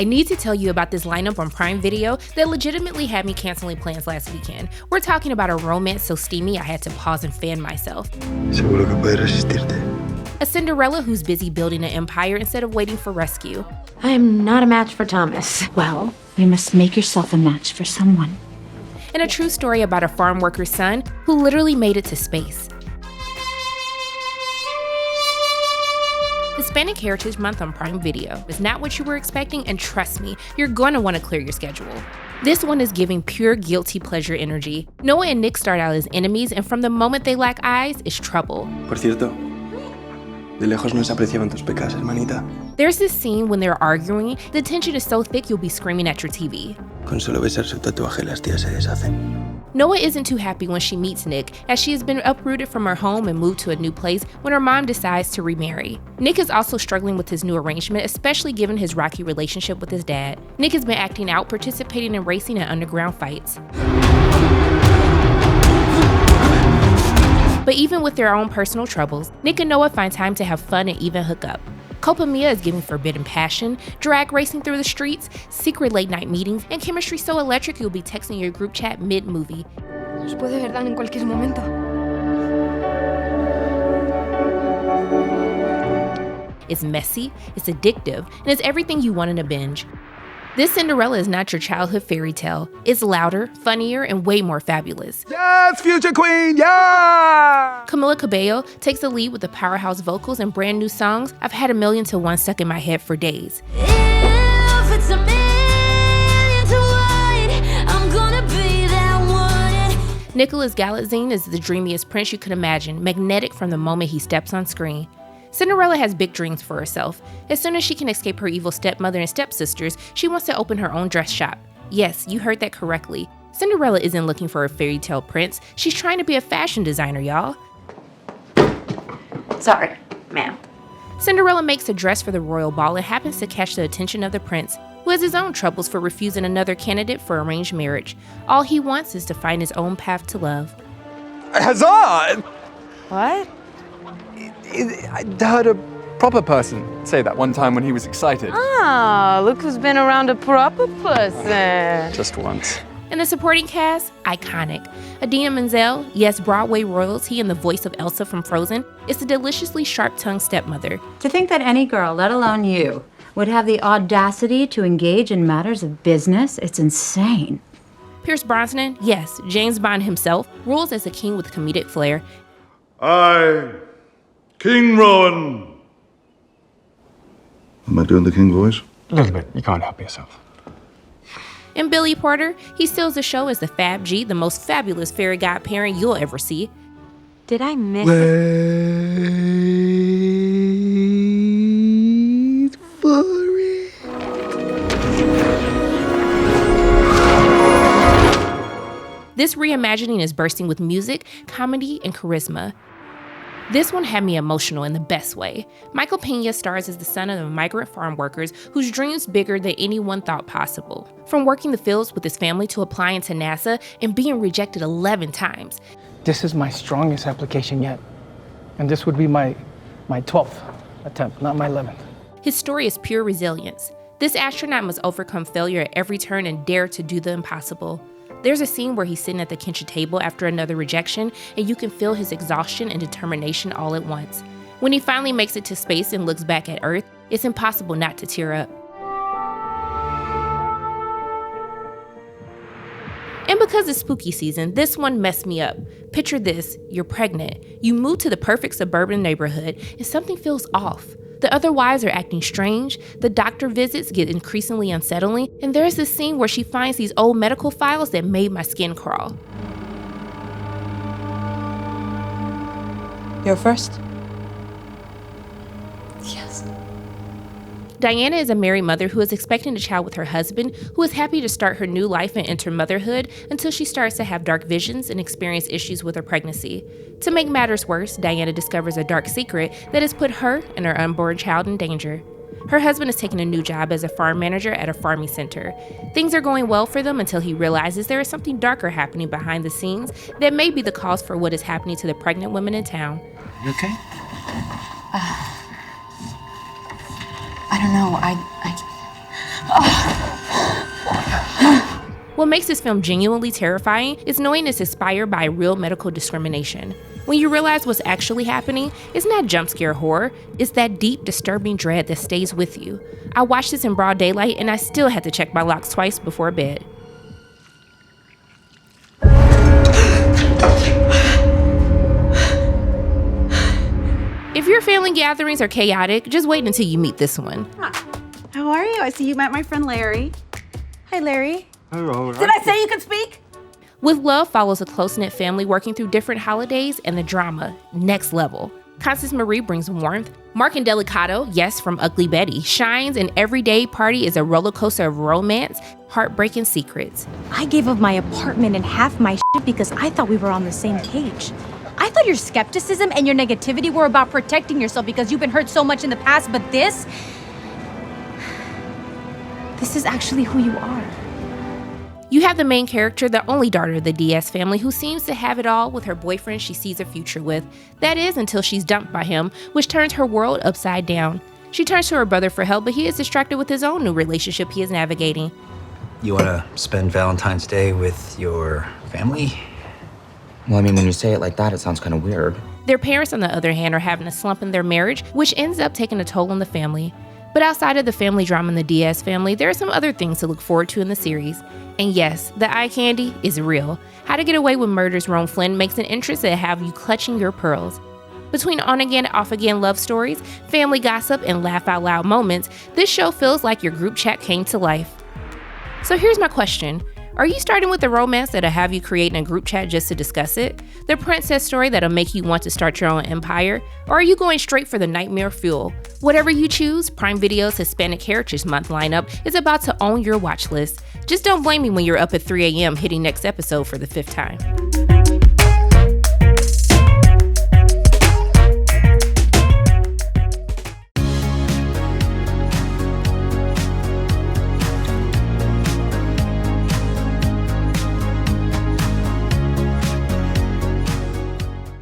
I need to tell you about this lineup on Prime Video that legitimately had me canceling plans last weekend. We're talking about a romance so steamy I had to pause and fan myself. Seguro que puedes resistirte. A Cinderella who's busy building an empire instead of waiting for rescue. I am not a match for Thomas. Well, you must make yourself a match for someone. And a true story about a farm worker's son who literally made it to space. Hispanic Heritage Month on Prime Video is not what you were expecting, and trust me, you're going to want to clear your schedule. This one is giving pure guilty pleasure energy. Noah and Nick start out as enemies, and from the moment they lock eyes, it's trouble. Por cierto, de lejos no se apreciaban tus pecas, hermanita. There's this scene when they're arguing, the tension is so thick you'll be screaming at your TV. Con solo besar su tatuaje las tías se deshacen. Noah isn't too happy when she meets Nick, as she has been uprooted from her home and moved to a new place when her mom decides to remarry. Nick is also struggling with his new arrangement, especially given his rocky relationship with his dad. Nick has been acting out, participating in racing and underground fights. But even with their own personal troubles, Nick and Noah find time to have fun and even hook up. Culpa Mía is giving forbidden passion, drag racing through the streets, secret late-night meetings, and chemistry so electric you'll be texting your group chat mid-movie. Nos puede ver Dan en cualquier momento. It's messy, it's addictive, and it's everything you want in a binge. This Cinderella is not your childhood fairy tale. It's louder, funnier, and way more fabulous. Yes, future queen, yeah! Camila Cabello takes the lead with the powerhouse vocals and brand new songs I've had 1,000,000 stuck in my head for days. If it's a million to one, I'm gonna be that one. Nicholas Galitzine is the dreamiest prince you could imagine, magnetic from the moment he steps on screen. Cinderella has big dreams for herself. As soon as she can escape her evil stepmother and stepsisters, she wants to open her own dress shop. Yes, you heard that correctly. Cinderella isn't looking for a fairy tale prince. She's trying to be a fashion designer, y'all. Sorry, ma'am. Cinderella makes a dress for the royal ball and happens to catch the attention of the prince, who has his own troubles for refusing another candidate for arranged marriage. All he wants is to find his own path to love. Huzzah! What? I heard a proper person say that one time when he was excited. Ah, look who's been around a proper person. Just once. And the supporting cast, iconic. Idina Menzel, yes, Broadway royalty and the voice of Elsa from Frozen, is the deliciously sharp-tongued stepmother. To think that any girl, let alone you, would have the audacity to engage in matters of business, it's insane. Pierce Brosnan, yes, James Bond himself, rules as a king with comedic flair. I, King Rowan. Am I doing the king voice? A little bit. You can't help yourself. And Billy Porter, he steals the show as the Fab G, the most fabulous fairy godparent you'll ever see. Did I miss Wait for it. This reimagining is bursting with music, comedy, and charisma. This one had me emotional in the best way. Michael Pena stars as the son of the migrant farm workers whose dreams bigger than anyone thought possible. From working the fields with his family to applying to NASA and being rejected 11 times. This is my strongest application yet. And this would be my 12th attempt, not my 11th. His story is pure resilience. This astronaut must overcome failure at every turn and dare to do the impossible. There's a scene where he's sitting at the kitchen table after another rejection, and you can feel his exhaustion and determination all at once. When he finally makes it to space and looks back at Earth, it's impossible not to tear up. And because it's spooky season, this one messed me up. Picture this, you're pregnant. You move to the perfect suburban neighborhood, and something feels off. The other wives are acting strange, the doctor visits get increasingly unsettling, and there's this scene where she finds these old medical files that made my skin crawl. You're first? Yes. Diana is a married mother who is expecting a child with her husband, who is happy to start her new life and enter motherhood until she starts to have dark visions and experience issues with her pregnancy. To make matters worse, Diana discovers a dark secret that has put her and her unborn child in danger. Her husband is taking a new job as a farm manager at a farming center. Things are going well for them until he realizes there is something darker happening behind the scenes that may be the cause for what is happening to the pregnant women in town. You okay? I don't know, What makes this film genuinely terrifying is knowing it's inspired by real medical discrimination. When you realize what's actually happening, it's not jump scare horror, it's that deep, disturbing dread that stays with you. I watched this in broad daylight and I still had to check my locks twice before bed. If your family gatherings are chaotic, just wait until you meet this one. How are you? I see you met my friend Larry. Hi, Larry. Hello. Did I say you could speak? With Love follows a close-knit family working through different holidays and the drama, next level. Constance Marie brings warmth. Mark and Delicato, yes, from Ugly Betty, shines, and Everyday Party is a roller coaster of romance, heartbreak, and secrets. I gave up my apartment and half my shit because I thought we were on the same page. I thought your skepticism and your negativity were about protecting yourself because you've been hurt so much in the past, but this is actually who you are. You have the main character, the only daughter of the Diaz family, who seems to have it all with her boyfriend she sees a future with. That is, until she's dumped by him, which turns her world upside down. She turns to her brother for help, but he is distracted with his own new relationship he is navigating. You want to spend Valentine's Day with your family? Well, I mean, when you say it like that, it sounds kind of weird. Their parents, on the other hand, are having a slump in their marriage, which ends up taking a toll on the family. But outside of the family drama in the Diaz family, there are some other things to look forward to in the series. And yes, the eye candy is real. How to Get Away with Murder's Rome Flynn makes an entrance that have you clutching your pearls. Between on-again, off-again love stories, family gossip, and laugh-out-loud moments, this show feels like your group chat came to life. So here's my question. Are you starting with the romance that'll have you creating a group chat just to discuss it? The princess story that'll make you want to start your own empire? Or are you going straight for the nightmare fuel? Whatever you choose, Prime Video's Hispanic Heritage Month lineup is about to own your watch list. Just don't blame me when you're up at 3 a.m. hitting next episode for the 5th time.